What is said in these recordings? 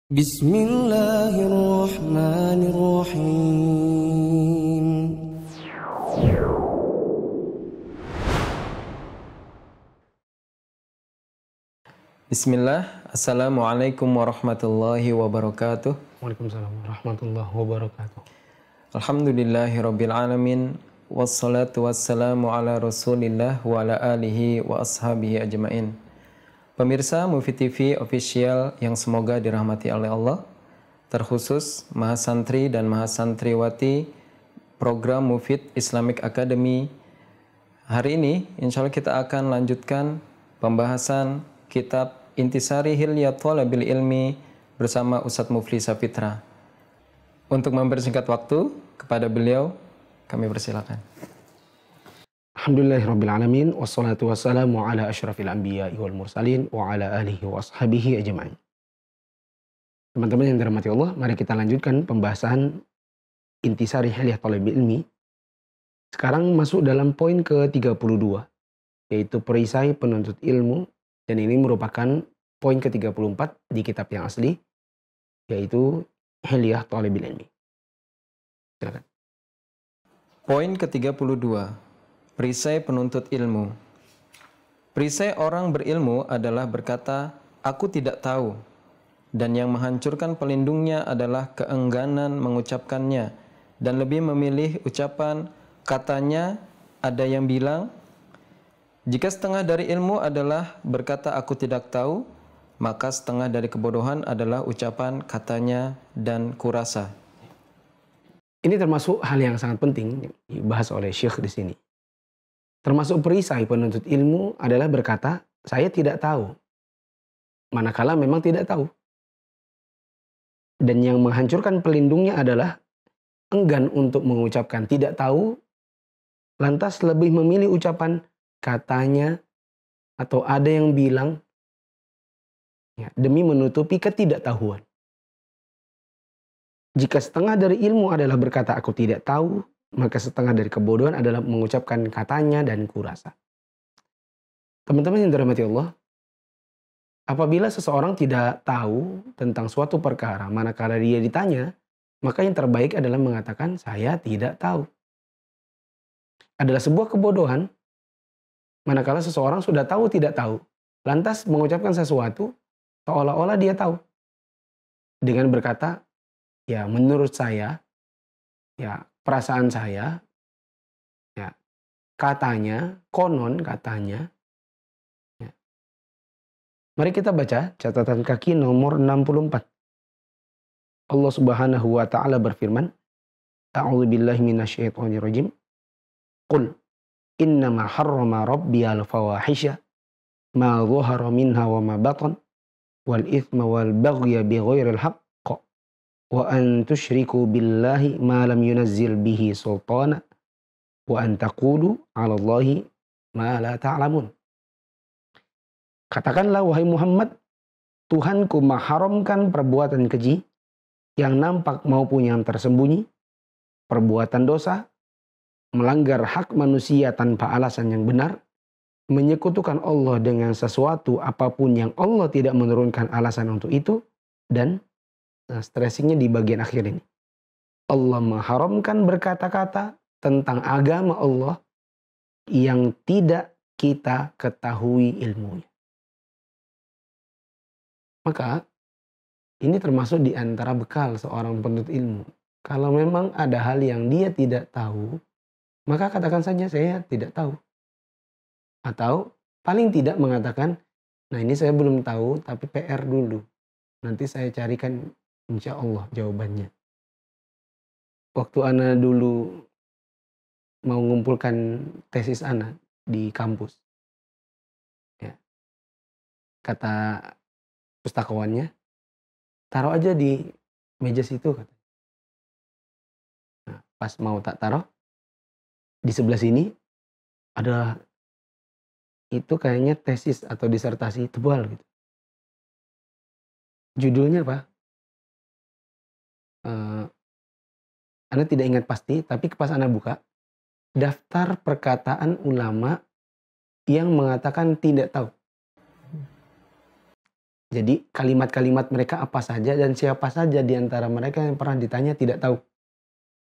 Bismillahirrahmanirrahim. Bismillah, Assalamualaikum warahmatullahi wabarakatuh. Waalaikumsalam warahmatullahi wabarakatuh. Alhamdulillahirabbil alamin, wassalatu wassalamu ala Rasulillah wa ala alihi wa ashabihi ajmain. Pemirsa Mufid TV official yang semoga dirahmati oleh Allah, terkhusus Mahasantri dan Mahasantriwati program Mufid Islamic Academy. Hari ini insya Allah kita akan lanjutkan pembahasan kitab Intisari Hilyat Thalabil Ilmi bersama Ustadz Mufli Safitra. Untuk mempersingkat waktu, kepada beliau kami persilakan. Alhamdulillahirrabbilalamin, wassalatu wassalamu ala asyrafil anbiya wal mursalin wa ala alihi wa ashabihi ajma'in. Teman-teman yang dirahmati Allah, mari kita lanjutkan pembahasan Intisari Hilyat Thalabil Ilmi. Sekarang masuk dalam poin ke-32, yaitu perisai penuntut ilmu, dan ini merupakan poin ke-34 di kitab yang asli, yaitu Hilyat Thalabil Ilmi. Silakan. Poin ke-32, perisai penuntut ilmu. Perisai orang berilmu adalah berkata, "Aku tidak tahu." Dan yang menghancurkan pelindungnya adalah keengganan mengucapkannya dan lebih memilih ucapan, katanya ada yang bilang, jika setengah dari ilmu adalah berkata aku tidak tahu, maka setengah dari kebodohan adalah ucapan katanya dan kurasa. Ini termasuk hal yang sangat penting dibahas oleh Syekh di sini. Termasuk perisai penuntut ilmu adalah berkata, saya tidak tahu. Manakala memang tidak tahu. Dan yang menghancurkan pelindungnya adalah enggan untuk mengucapkan tidak tahu, lantas lebih memilih ucapan katanya atau ada yang bilang, ya, demi menutupi ketidaktahuan. Jika setengah dari ilmu adalah berkata aku tidak tahu, maka setengah dari kebodohan adalah mengucapkan katanya dan kurasa. Teman-teman yang dirahmati Allah, apabila seseorang tidak tahu tentang suatu perkara, manakala dia ditanya, maka yang terbaik adalah mengatakan saya tidak tahu. Adalah sebuah kebodohan manakala seseorang sudah tahu tidak tahu, lantas mengucapkan sesuatu seolah-olah dia tahu. Dengan berkata, ya menurut saya, ya perasaan saya, ya katanya, konon katanya. Ya. Mari kita baca catatan kaki nomor 64. Allah Subhanahu wa taala berfirman, A'udzubillahi minasyaitonirrajim. Qul innama harrama rabbiyal fawahisha ma dhahara minha wa ma batan wal ithma wal baghya bighairil haqq wa an tusyriku billahi ma lam yunazzil bihi sultana wa an taqulu 'ala Allahi ma la ta'lamun. Katakanlah wahai Muhammad, Tuhanku mengharamkan perbuatan keji yang nampak maupun yang tersembunyi, perbuatan dosa, melanggar hak manusia tanpa alasan yang benar, menyekutukan Allah dengan sesuatu apapun yang Allah tidak menurunkan alasan untuk itu, dan stressingnya di bagian akhir ini. Allah mengharamkan berkata-kata tentang agama Allah yang tidak kita ketahui ilmunya. Maka ini termasuk di antara bekal seorang penuntut ilmu. Kalau memang ada hal yang dia tidak tahu, maka katakan saja saya tidak tahu. Atau paling tidak mengatakan, nah ini saya belum tahu tapi PR dulu. Nanti saya carikan insya Allah jawabannya. Waktu Ana dulu mau mengumpulkan tesis Ana di kampus, ya, kata pustakawannya, taruh aja di meja situ. Kata. Nah, pas mau tak taruh, di sebelah sini ada itu kayaknya tesis atau disertasi tebal gitu. Judulnya apa? Anda tidak ingat pasti, tapi pas Anda buka, daftar perkataan ulama yang mengatakan tidak tahu. Jadi kalimat-kalimat mereka apa saja dan siapa saja di antara mereka yang pernah ditanya tidak tahu.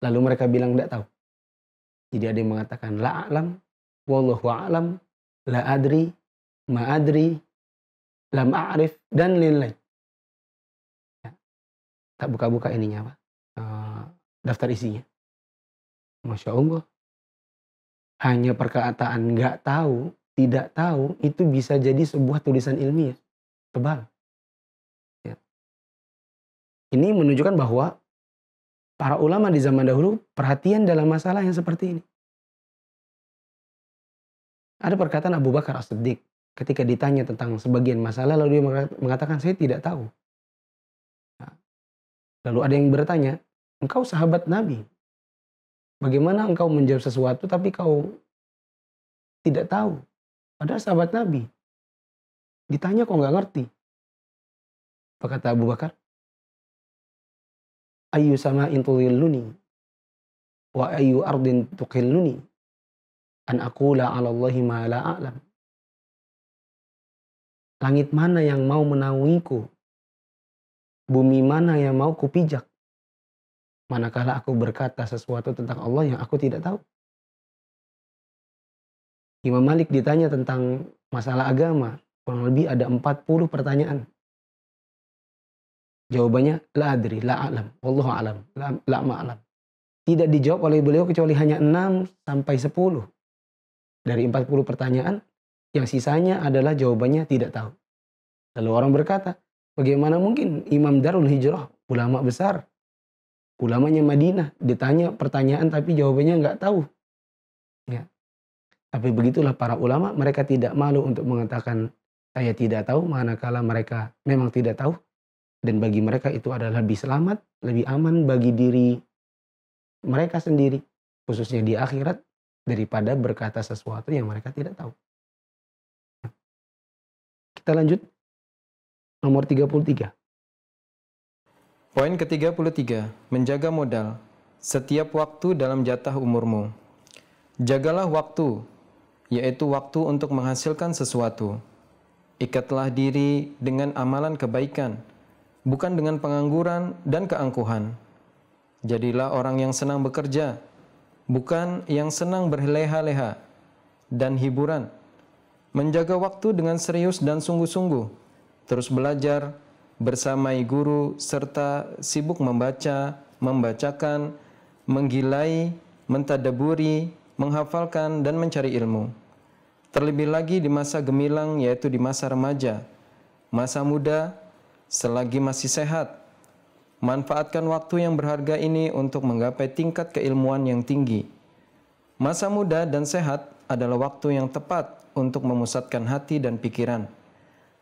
Lalu mereka bilang tidak tahu. Jadi ada yang mengatakan la a'lam, wallahu a'lam, la adri, ma adri, lam a'rif, dan lain-lain. Ya, tak buka-buka ininya apa? Daftar isinya. Masya Allah. Hanya perkataan nggak tahu, tidak tahu, itu bisa jadi sebuah tulisan ilmiah. Tebal. Ya. Ini menunjukkan bahwa para ulama di zaman dahulu perhatian dalam masalah yang seperti ini. Ada perkataan Abu Bakar As-Siddiq ketika ditanya tentang sebagian masalah lalu dia mengatakan saya tidak tahu. Nah, lalu ada yang bertanya, engkau sahabat Nabi. Bagaimana engkau menjawab sesuatu tapi kau tidak tahu? Padahal sahabat Nabi. Ditanya kok nggak ngerti. Apa kata Abu Bakar? Ayyu sama'in tudhilluni wa ayyu ardin tuqilluni an aqula 'ala Allahi ma la a'lam. Langit mana yang mau menaungiku? Bumi mana yang mau kupijak? Manakala aku berkata sesuatu tentang Allah yang aku tidak tahu. Imam Malik ditanya tentang masalah agama. Kurang lebih ada 40 pertanyaan. Jawabannya la adri, la a'lam, wallahu a'lam, la ma'lam. Tidak dijawab oleh beliau kecuali hanya 6 sampai 10. Dari 40 pertanyaan, yang sisanya adalah jawabannya tidak tahu. Lalu orang berkata, bagaimana mungkin Imam Darul Hijrah, ulama besar, ulamanya Madinah, ditanya pertanyaan tapi jawabannya nggak tahu. Ya. Tapi begitulah para ulama, mereka tidak malu untuk mengatakan saya tidak tahu, manakala mereka memang tidak tahu. Dan bagi mereka itu adalah lebih selamat, lebih aman bagi diri mereka sendiri, khususnya di akhirat, daripada berkata sesuatu yang mereka tidak tahu. Kita lanjut, nomor 33. Poin ke-33, menjaga modal. Setiap waktu dalam jatah umurmu. Jagalah waktu, yaitu waktu untuk menghasilkan sesuatu. Ikatlah diri dengan amalan kebaikan, bukan dengan pengangguran dan keangkuhan. Jadilah orang yang senang bekerja, bukan yang senang berleha-leha dan hiburan. Menjaga waktu dengan serius dan sungguh-sungguh, terus belajar, bersamai guru, serta sibuk membaca, membacakan, menggilai, mentadaburi, menghafalkan, dan mencari ilmu. Terlebih lagi di masa gemilang, yaitu di masa remaja, masa muda, selagi masih sehat. Manfaatkan waktu yang berharga ini untuk menggapai tingkat keilmuan yang tinggi. Masa muda dan sehat adalah waktu yang tepat untuk memusatkan hati dan pikiran.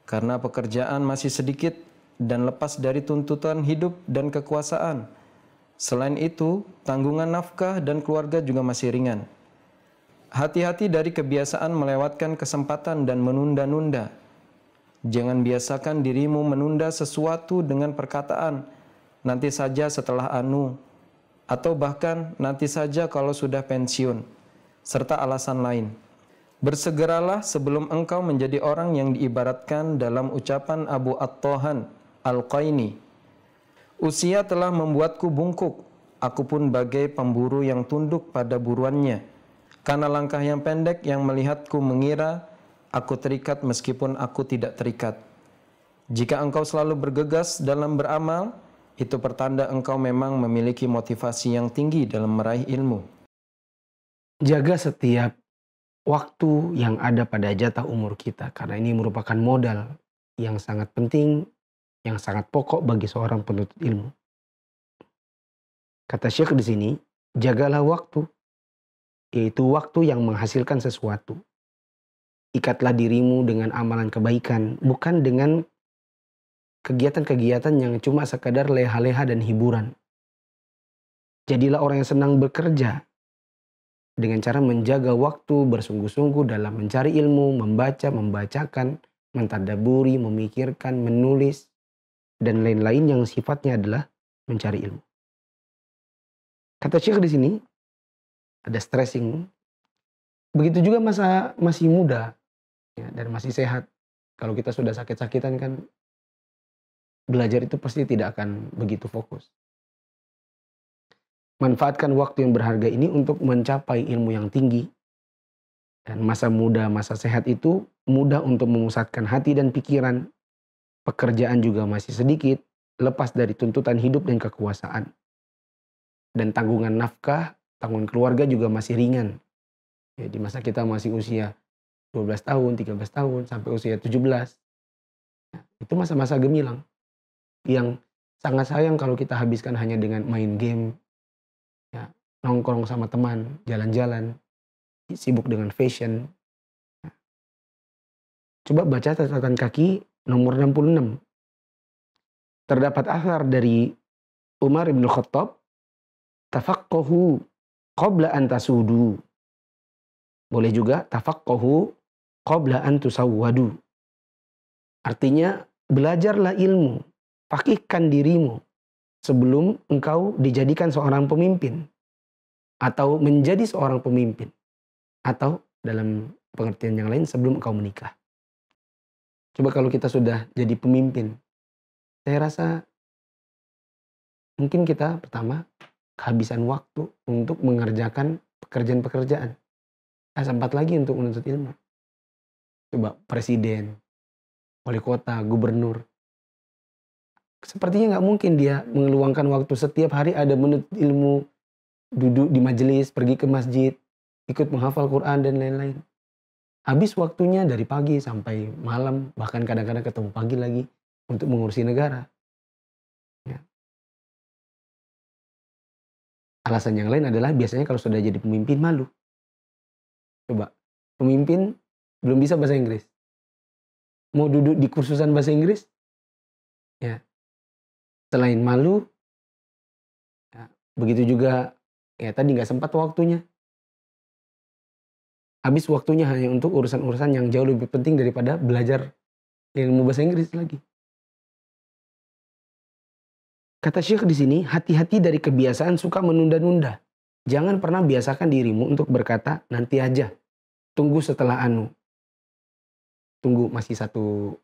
Karena pekerjaan masih sedikit dan lepas dari tuntutan hidup dan kekuasaan. Selain itu, tanggungan nafkah dan keluarga juga masih ringan. Hati-hati dari kebiasaan melewatkan kesempatan dan menunda-nunda. Jangan biasakan dirimu menunda sesuatu dengan perkataan, nanti saja setelah anu, atau bahkan nanti saja kalau sudah pensiun, serta alasan lain. Bersegeralah sebelum engkau menjadi orang yang diibaratkan dalam ucapan Abu At-Tahan Al-Qaini. Usia telah membuatku bungkuk, aku pun bagai pemburu yang tunduk pada buruannya. Karena langkah yang pendek yang melihatku mengira, aku terikat meskipun aku tidak terikat. Jika engkau selalu bergegas dalam beramal, itu pertanda engkau memang memiliki motivasi yang tinggi dalam meraih ilmu. Jaga setiap waktu yang ada pada jatah umur kita, karena ini merupakan modal yang sangat penting, yang sangat pokok bagi seorang penuntut ilmu. Kata Syekh di sini, jagalah waktu, yaitu waktu yang menghasilkan sesuatu. Ikatlah dirimu dengan amalan kebaikan, bukan dengan kegiatan-kegiatan yang cuma sekadar leha-leha dan hiburan. Jadilah orang yang senang bekerja, dengan cara menjaga waktu bersungguh-sungguh dalam mencari ilmu, membaca, membacakan, mentadaburi, memikirkan, menulis, dan lain-lain yang sifatnya adalah mencari ilmu. Kata Syekh di sini, ada stressing. Begitu juga masa masih muda ya, dan masih sehat. Kalau kita sudah sakit-sakitan kan belajar itu pasti tidak akan begitu fokus. Manfaatkan waktu yang berharga ini untuk mencapai ilmu yang tinggi. Dan masa muda, masa sehat itu mudah untuk memusatkan hati dan pikiran. Pekerjaan juga masih sedikit, lepas dari tuntutan hidup dan kekuasaan. Dan tanggungan nafkah, tanggungan keluarga juga masih ringan. Ya, di masa kita masih usia 12 tahun, 13 tahun, sampai usia 17. Itu masa-masa gemilang. Yang sangat sayang kalau kita habiskan hanya dengan main game, ya, nongkrong sama teman, jalan-jalan, sibuk dengan fashion. Coba baca catatan kaki nomor 66. Terdapat asar dari Umar bin Khattab, tafaqqahu qabla an tasudu. Boleh juga tafaqqahu qabla an tusawwadu. Artinya, belajarlah ilmu, fakihkan dirimu sebelum engkau dijadikan seorang pemimpin atau menjadi seorang pemimpin, atau dalam pengertian yang lain sebelum engkau menikah. Coba kalau kita sudah jadi pemimpin, saya rasa mungkin kita pertama kehabisan waktu untuk mengerjakan pekerjaan-pekerjaan. Tak sempat lagi untuk menuntut ilmu. Coba presiden, wali kota, gubernur. Sepertinya nggak mungkin dia mengeluangkan waktu setiap hari ada menuntut ilmu, duduk di majelis, pergi ke masjid, ikut menghafal Quran dan lain-lain. Habis waktunya dari pagi sampai malam, bahkan kadang-kadang ketemu pagi lagi untuk mengurusi negara. Ya. Alasan yang lain adalah biasanya kalau sudah jadi pemimpin malu. Coba, pemimpin belum bisa bahasa Inggris. Mau duduk di kursusan bahasa Inggris, ya, selain malu, ya, begitu juga ya tadi nggak sempat waktunya. Habis waktunya hanya untuk urusan-urusan yang jauh lebih penting daripada belajar ilmu bahasa Inggris lagi. Kata Syekh di sini, hati-hati dari kebiasaan suka menunda-nunda. Jangan pernah biasakan dirimu untuk berkata, nanti aja. Tunggu setelah anu. Tunggu masih satu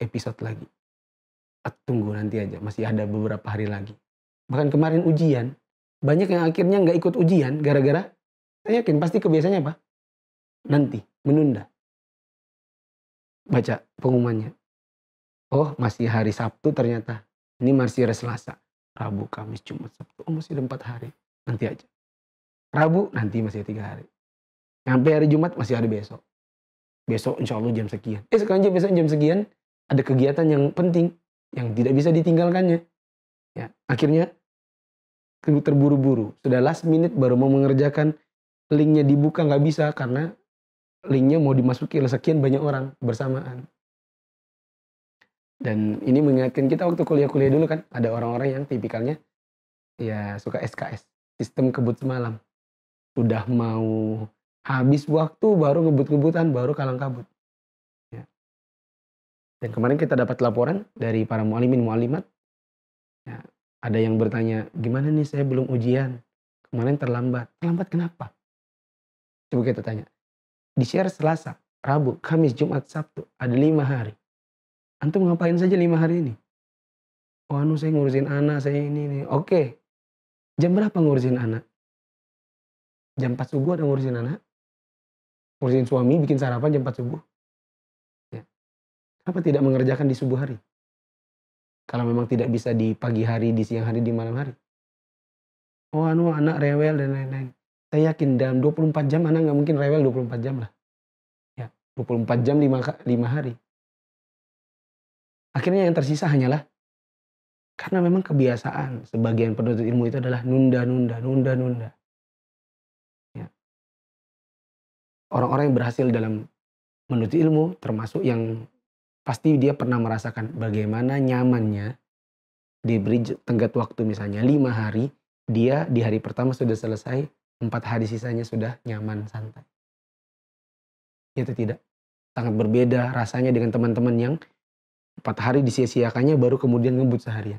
episode lagi. Tunggu nanti aja, masih ada beberapa hari lagi. Bahkan kemarin ujian, banyak yang akhirnya nggak ikut ujian gara-gara, saya yakin pasti kebiasaannya apa? Nanti, menunda. Baca pengumumannya. Oh, masih hari Sabtu ternyata. Ini masih hari Selasa. Rabu, Kamis, Jumat, Sabtu. Oh, masih ada 4 hari. Nanti aja. Rabu, nanti masih 3 hari. Sampai hari Jumat masih ada besok. Besok insya Allah jam sekian. Sekarang besok jam sekian ada kegiatan yang penting. Yang tidak bisa ditinggalkannya. Ya, akhirnya terburu-buru. Sudah last minute baru mau mengerjakan. Linknya dibuka nggak bisa karena linknya mau dimasuki oleh sekian banyak orang bersamaan. Dan ini mengingatkan kita waktu kuliah-kuliah dulu kan. Ada orang-orang yang tipikalnya ya suka SKS. Sistem kebut semalam. Sudah mau habis waktu baru ngebut-ngebutan, baru kalang kabut. Ya. Dan kemarin kita dapat laporan dari para mu'alimin mu'alimat. Ya, ada yang bertanya, gimana nih saya belum ujian? Kemarin terlambat. Terlambat kenapa? Coba kita tanya. Di share Selasa, Rabu, Kamis, Jumat, Sabtu. Ada 5 hari. Antum ngapain saja 5 hari ini? Oh saya ngurusin anak, saya ini. Oke. Jam berapa ngurusin anak? Jam 4 subuh ada ngurusin anak? Ngurusin suami, bikin sarapan jam 4 subuh? Ya. Kenapa tidak mengerjakan di subuh hari? Kalau memang tidak bisa di pagi hari, di siang hari, di malam hari. Oh anak rewel dan lain-lain. Saya yakin dalam 24 jam anak nggak mungkin rewel 24 jam lah. Ya, 24 jam 5 hari. Akhirnya yang tersisa hanyalah karena memang kebiasaan sebagian penuntut ilmu itu adalah nunda. Ya. Orang-orang yang berhasil dalam menuntut ilmu termasuk yang pasti dia pernah merasakan bagaimana nyamannya diberi tenggat waktu misalnya 5 hari, dia di hari pertama sudah selesai, 4 hari sisanya sudah nyaman, santai. Itu tidak. Sangat berbeda rasanya dengan teman-teman yang 4 hari disia-siakannya baru kemudian ngebut seharian.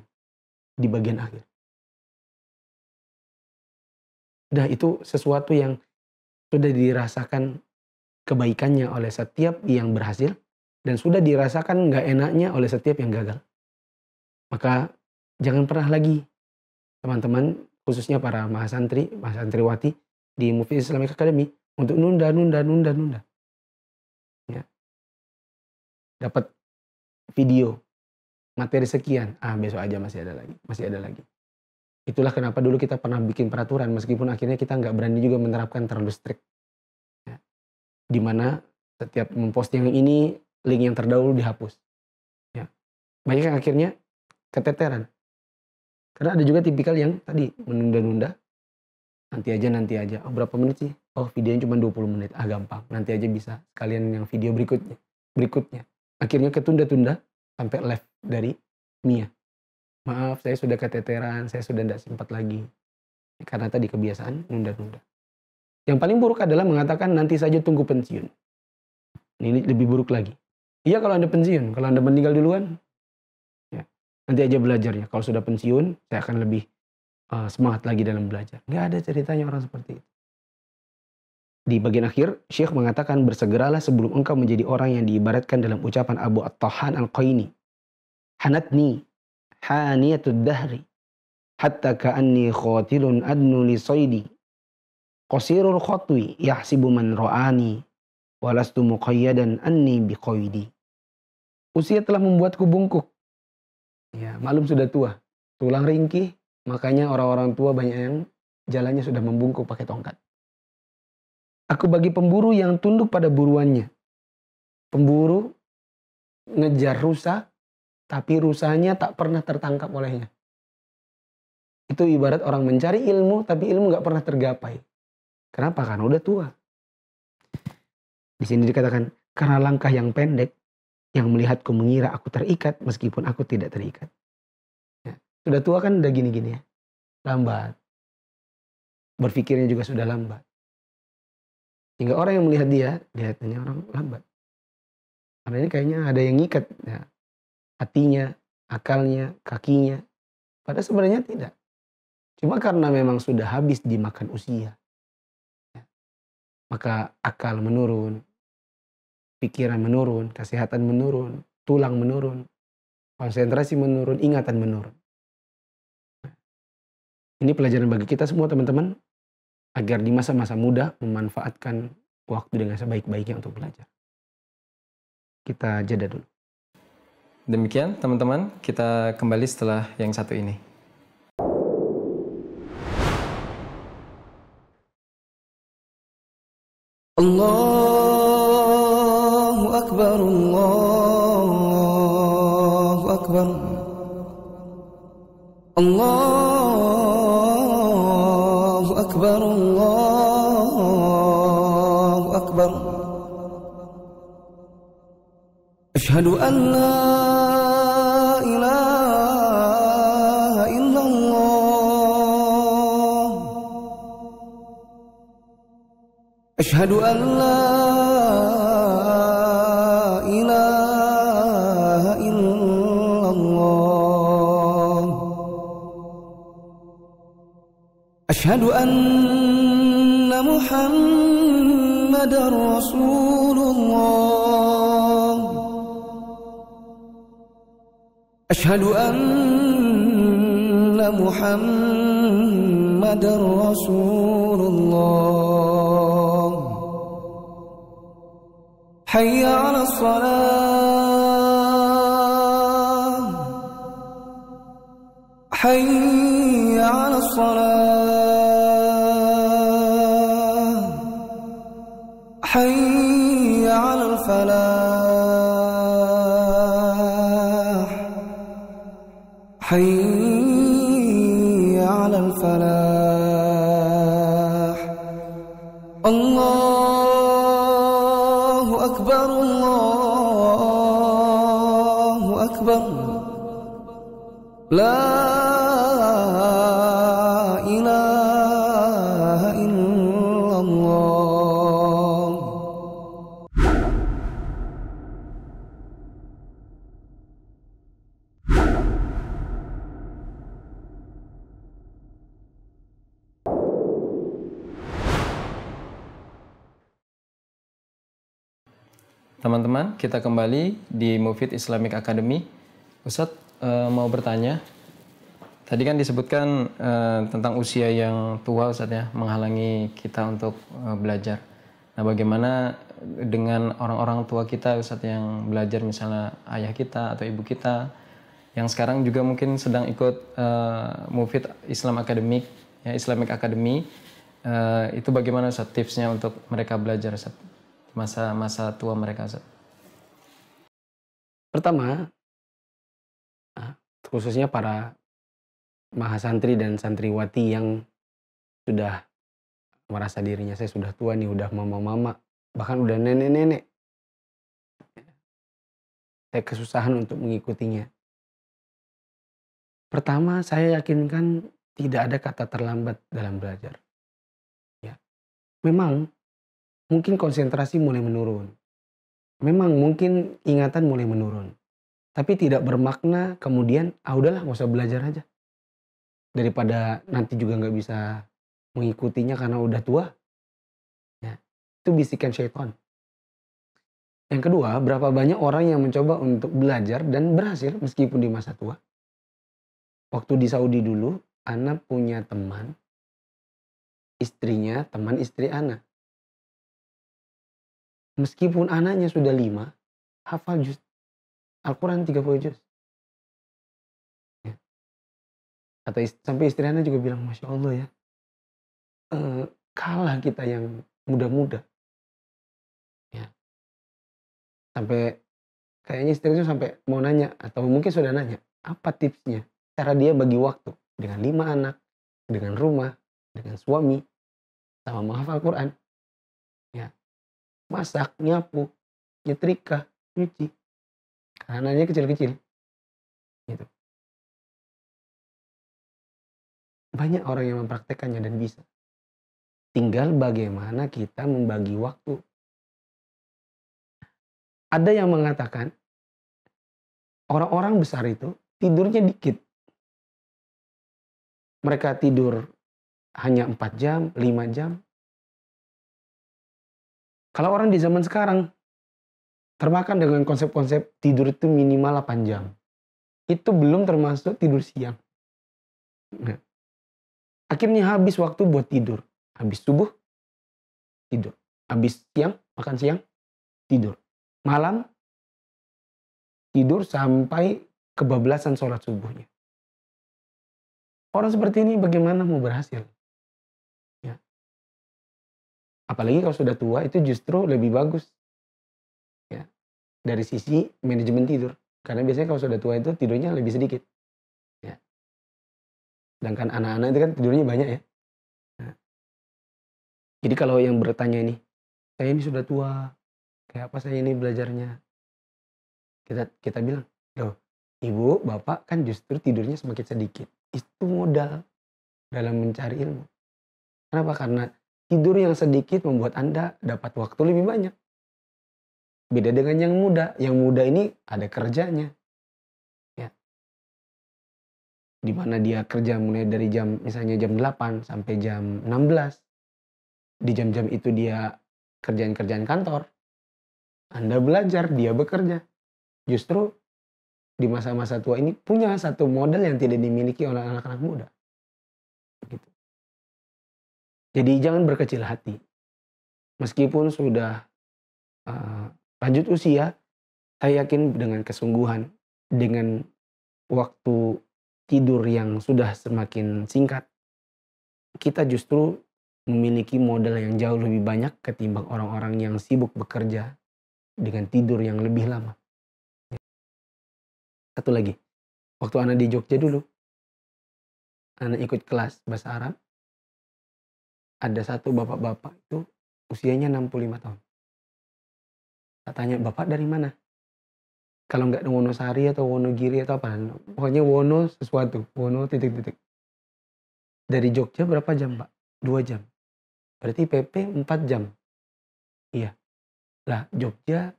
Di bagian akhir. Nah itu sesuatu yang sudah dirasakan kebaikannya oleh setiap yang berhasil dan sudah dirasakan nggak enaknya oleh setiap yang gagal. Maka jangan pernah lagi teman-teman, khususnya para mahasantri, mahasantriwati di Mufid Islamic Academy untuk nunda. Ya, dapat video materi sekian, besok aja masih ada lagi. Itulah kenapa dulu kita pernah bikin peraturan, meskipun akhirnya kita nggak berani juga menerapkan terlalu strict. Ya. Dimana setiap memposting yang ini, link yang terdahulu dihapus. Ya. Banyak yang akhirnya keteteran. Karena ada juga tipikal yang tadi menunda-nunda, nanti aja. Oh, berapa menit sih? Oh, videonya cuma 20 menit. Gampang, nanti aja bisa. Sekalian yang video berikutnya. Akhirnya ketunda-tunda sampai live dari Mia. Maaf, saya sudah keteteran, saya sudah tidak sempat lagi. Karena tadi kebiasaan nunda-nunda. Yang paling buruk adalah mengatakan nanti saja tunggu pensiun. Ini lebih buruk lagi. Iya kalau Anda pensiun, kalau Anda meninggal duluan, ya, nanti aja belajarnya. Kalau sudah pensiun, saya akan lebih semangat lagi dalam belajar. Nggak ada ceritanya orang seperti itu. Di bagian akhir, Syekh mengatakan bersegeralah sebelum engkau menjadi orang yang diibaratkan dalam ucapan Abu At-Tahan Al-Qaini. Hanatni haniyatud dahri hatta ka'anni khatilun adnu li saydi qasirul khatwi yahsibu man ra'ani walastu muqayyadan anni biqaidi. Usia telah membuatku bungkuk. Ya, maklum sudah tua, tulang ringkih, makanya orang-orang tua banyak yang jalannya sudah membungkuk pakai tongkat. Aku bagi pemburu yang tunduk pada buruannya. Pemburu ngejar rusa, tapi rusanya tak pernah tertangkap olehnya. Itu ibarat orang mencari ilmu, tapi ilmu gak pernah tergapai. Kenapa? Karena udah tua. Di sini dikatakan, karena langkah yang pendek, yang melihatku mengira aku terikat, meskipun aku tidak terikat. Ya, sudah tua kan udah gini-gini ya. Lambat. Berpikirnya juga sudah lambat. Hingga orang yang melihat dia, lihatnya orang lambat. Karena ini kayaknya ada yang ngikat. Ya. Hatinya, akalnya, kakinya. Padahal sebenarnya tidak. Cuma karena memang sudah habis dimakan usia. Ya. Maka akal menurun, pikiran menurun, kesehatan menurun, tulang menurun, konsentrasi menurun, ingatan menurun. Ini pelajaran bagi kita semua teman-teman. Agar di masa-masa muda memanfaatkan waktu dengan sebaik-baiknya untuk belajar. Kita jeda dulu. Demikian teman-teman, kita kembali setelah yang satu ini. Allahu Akbar, Allahu Akbar, Allahu Akbar, Allahu Akbar. Asyhadu an la ilaha illallah. Asyhadu an la ilaha illallah. Asyhadu anna Muhammadar Rasulullah. Asyhadu anna Muhammadar Rasulullah. Hayya 'alas salah. Hayya 'alas salah. Hayya 'alal falah. Hayya 'alal falah. Allahu Akbar, Allahu Akbar. La ilaha illallah. Teman-teman, kita kembali di Mufid Islamic Academy. Ustadz, mau bertanya. Tadi kan disebutkan tentang usia yang tua Ustaz ya, menghalangi kita untuk belajar. Nah, bagaimana dengan orang-orang tua kita Ustaz yang belajar, misalnya ayah kita atau ibu kita yang sekarang juga mungkin sedang ikut Mufid Islam Academic, ya, Islamic Academy. Itu bagaimana Ustaz tipsnya untuk mereka belajar Ustaz? Masa tua mereka Ustaz. Pertama, khususnya para mahasantri dan santriwati yang sudah merasa dirinya saya sudah tua nih, udah mama-mama, bahkan udah nenek-nenek. Saya kesusahan untuk mengikutinya. Pertama, saya yakinkan tidak ada kata terlambat dalam belajar. Ya. Memang mungkin konsentrasi mulai menurun. Memang mungkin ingatan mulai menurun. Tapi tidak bermakna kemudian, udahlah gak usah belajar aja. Daripada nanti juga gak bisa mengikutinya karena udah tua. Ya, itu bisikan syaitan. Yang kedua, berapa banyak orang yang mencoba untuk belajar dan berhasil meskipun di masa tua. Waktu di Saudi dulu, Ana punya teman, istrinya teman istri Ana. Meskipun anaknya sudah 5, hafal juz Al-Quran 30 juz. Ya. Atau sampai istri Ana juga bilang, Masya Allah ya, kalah kita yang muda-muda. Ya. Sampai kayaknya istri itu sampai mau nanya, atau mungkin sudah nanya, apa tipsnya? Cara dia bagi waktu dengan 5 anak, dengan rumah, dengan suami, sama menghafal Quran. Ya. Masak, nyapu, nyetrika, nyuci. Karena anaknya kecil-kecil. Gitu. Banyak orang yang mempraktekannya dan bisa. Tinggal bagaimana kita membagi waktu. Ada yang mengatakan orang-orang besar itu tidurnya dikit. Mereka tidur hanya 4 jam, 5 jam. Kalau orang di zaman sekarang termakan dengan konsep-konsep tidur itu minimal 8 jam. Itu belum termasuk tidur siang. Nah, akhirnya habis waktu buat tidur. Habis subuh, tidur. Habis siang, makan siang, tidur. Malam, tidur sampai kebablasan sholat subuhnya. Orang seperti ini bagaimana mau berhasil? Ya. Apalagi kalau sudah tua, itu justru lebih bagus. Ya. Dari sisi manajemen tidur. Karena biasanya kalau sudah tua itu tidurnya lebih sedikit. Ya. Sedangkan anak-anak itu kan tidurnya banyak ya. Nah. Jadi kalau yang bertanya ini, saya ini sudah tua, kayak apa saya ini belajarnya? Kita bilang, loh, ibu, bapak kan justru tidurnya semakin sedikit. Itu modal dalam mencari ilmu. Kenapa? Karena tidur yang sedikit membuat Anda dapat waktu lebih banyak. Beda dengan yang muda. Yang muda ini ada kerjanya. Ya. Dimana dia kerja mulai dari misalnya jam 8 sampai jam 16. Di jam-jam itu dia kerjaan-kerjaan kantor. Anda belajar, dia bekerja. Justru di masa-masa tua ini punya satu modal yang tidak dimiliki oleh anak-anak muda. Gitu. Jadi jangan berkecil hati. Meskipun sudah lanjut usia, saya yakin dengan kesungguhan, dengan waktu tidur yang sudah semakin singkat, kita justru memiliki modal yang jauh lebih banyak ketimbang orang-orang yang sibuk bekerja dengan tidur yang lebih lama. Satu lagi, waktu anak di Jogja dulu, anak ikut kelas bahasa Arab, ada satu bapak-bapak itu usianya 65 tahun. Saya tanya, bapak dari mana? Kalau nggak Wonosari atau Wonogiri atau apa, pokoknya Wono sesuatu, Wono titik-titik. Dari Jogja berapa jam Pak? 2 jam. Berarti PP 4 jam. Iya. Lah Jogja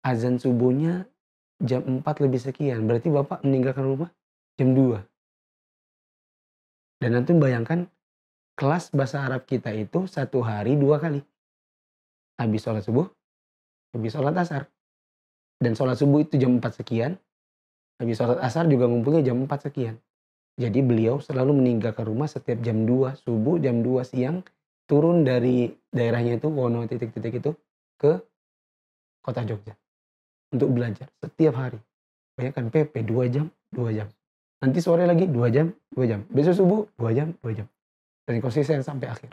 azan subuhnya jam 4 lebih sekian. Berarti Bapak meninggalkan rumah jam 2. Dan nanti bayangkan kelas bahasa Arab kita itu 1 hari 2 kali. Habis sholat subuh, habis sholat asar. Dan sholat subuh itu jam 4 sekian. Habis sholat asar juga ngumpulnya jam 4 sekian. Jadi beliau selalu meninggalkan rumah setiap jam 2 subuh, jam 2 siang, turun dari daerahnya itu, Wono titik-titik itu, ke kota Jogja. Untuk belajar setiap hari. Bayangkan PP 2 jam, 2 jam. Nanti sore lagi 2 jam, 2 jam. Besok subuh 2 jam, 2 jam. Dan konsisten sampai akhir.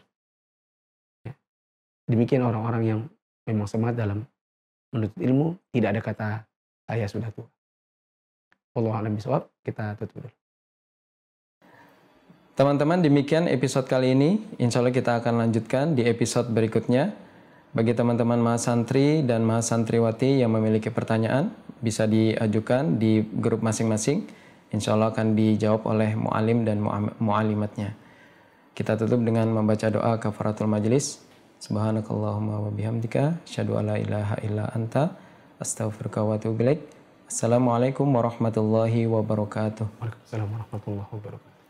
Ya. Demikian orang-orang yang memang semangat dalam menuntut ilmu, tidak ada kata saya sudah tua. Wallahu a'lam bishawab, kita tutup dulu. Teman-teman, demikian episode kali ini. Insya Allah kita akan lanjutkan di episode berikutnya. Bagi teman-teman mahasantri dan mahasantriwati yang memiliki pertanyaan, bisa diajukan di grup masing-masing. Insya Allah akan dijawab oleh mu'alim dan mu'alimatnya. Kita tutup dengan membaca doa kafaratul majlis. Subhanakallahumma wa bihamdika, asyhadu alla ilaha illa anta, astaghfiruka wa atubu ilaik. Assalamualaikum warahmatullahi wabarakatuh. Waalaikumsalam warahmatullahi wabarakatuh.